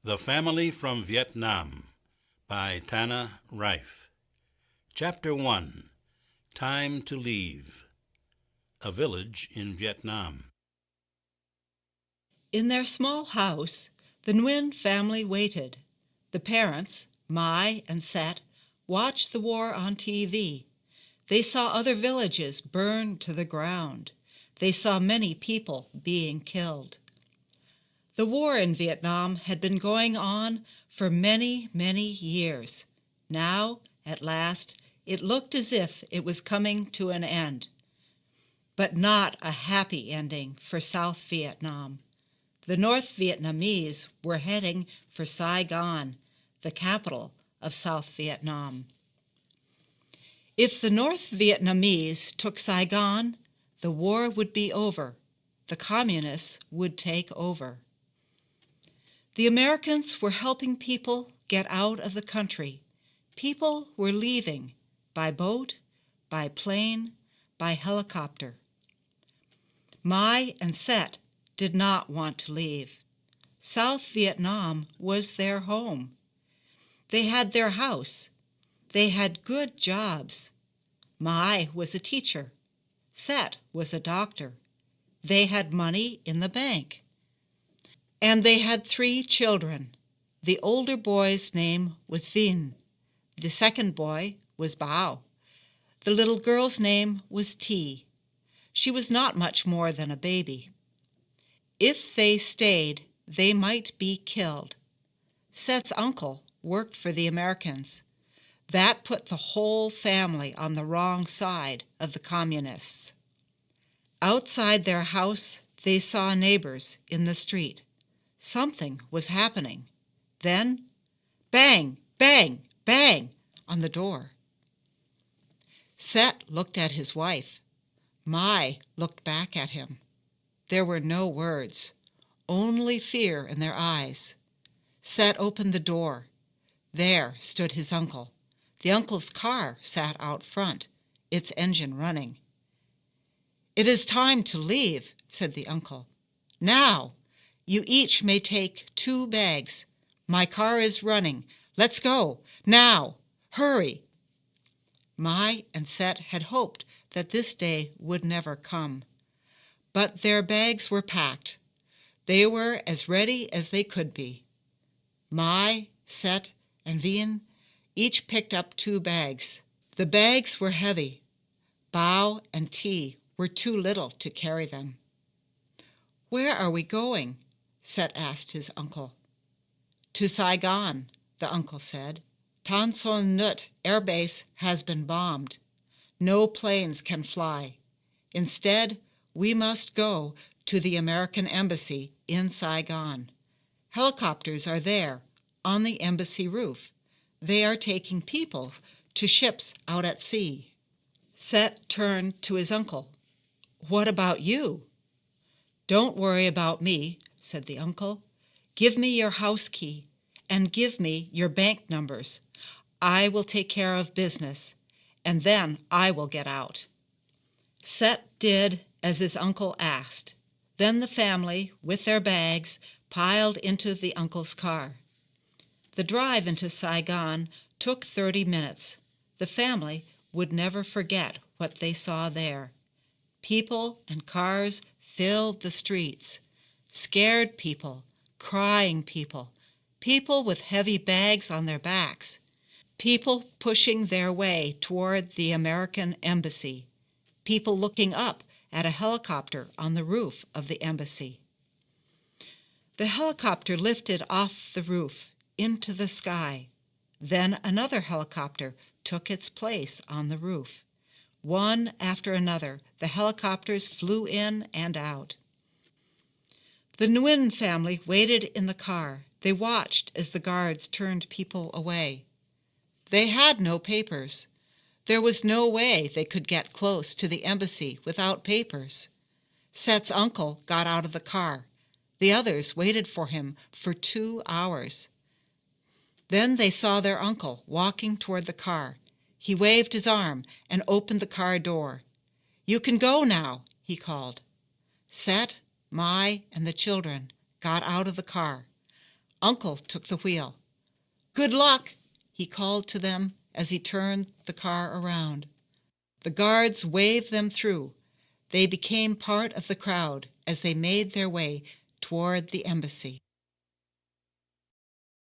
The Family from Vietnam by Tana Reiff. Chapter 1. Time to Leave. A Village in Vietnam. In their small house, the Nguyen family waited. The parents, Mai and Set, watched the war on TV. They saw other villages burned to the ground. They saw many people being killed. The war in Vietnam had been going on for many, many years. Now, at last, it looked as if it was coming to an end. But not a happy ending for South Vietnam. The North Vietnamese were heading for Saigon, the capital of South Vietnam. If the North Vietnamese took Saigon, the war would be over. The communists would take over. The Americans were helping people get out of the country. People were leaving by boat, by plane, by helicopter. Mai and Set did not want to leave. South Vietnam was their home. They had their house. They had good jobs. Mai was a teacher. Set was a doctor. They had money in the bank. And they had 3 children. The older boy's name was Vinh. The second boy was Bao. The little girl's name was T. She was not much more than a baby. If they stayed, they might be killed. Set's uncle worked for the Americans. That put the whole family on the wrong side of the communists. Outside their house, they saw neighbors in the street. Something was happening. Then, bang, bang, bang on the door. Set looked at his wife. Mai looked back at him. There were no words, only fear in their eyes. Set opened the door. There stood his uncle. The uncle's car sat out front, its engine running. "It is time to leave," said the uncle. "Now! You each may take 2 bags. My car is running. Let's go. Now. Hurry." Mai and Set had hoped that this day would never come. But their bags were packed. They were as ready as they could be. Mai, Set, and Vinh each picked up 2 bags. The bags were heavy. Bao and T were too little to carry them. "Where are we going?" Set asked his uncle. "To Saigon," the uncle said. "Tan Son Nhut Air Base has been bombed. No planes can fly. Instead, we must go to the American embassy in Saigon. Helicopters are there, on the embassy roof. They are taking people to ships out at sea." Set turned to his uncle. "What about you?" "Don't worry about me," said the uncle. "Give me your house key and give me your bank numbers. I will take care of business, and then I will get out." Set did as his uncle asked. Then the family, with their bags, piled into the uncle's car. The drive into Saigon took 30 minutes. The family would never forget what they saw there. People and cars filled the streets. Scared people, crying people, people with heavy bags on their backs, people pushing their way toward the American embassy, people looking up at a helicopter on the roof of the embassy. The helicopter lifted off the roof into the sky. Then another helicopter took its place on the roof. One after another, the helicopters flew in and out. The Nguyen family waited in the car. They watched as the guards turned people away. They had no papers. There was no way they could get close to the embassy without papers. Set's uncle got out of the car. The others waited for him for 2 hours. Then they saw their uncle walking toward the car. He waved his arm and opened the car door. "You can go now," he called. Set, Mai, and the children got out of the car. Uncle took the wheel. "Good luck," he called to them as he turned the car around. The guards waved them through. They became part of the crowd as they made their way toward the embassy.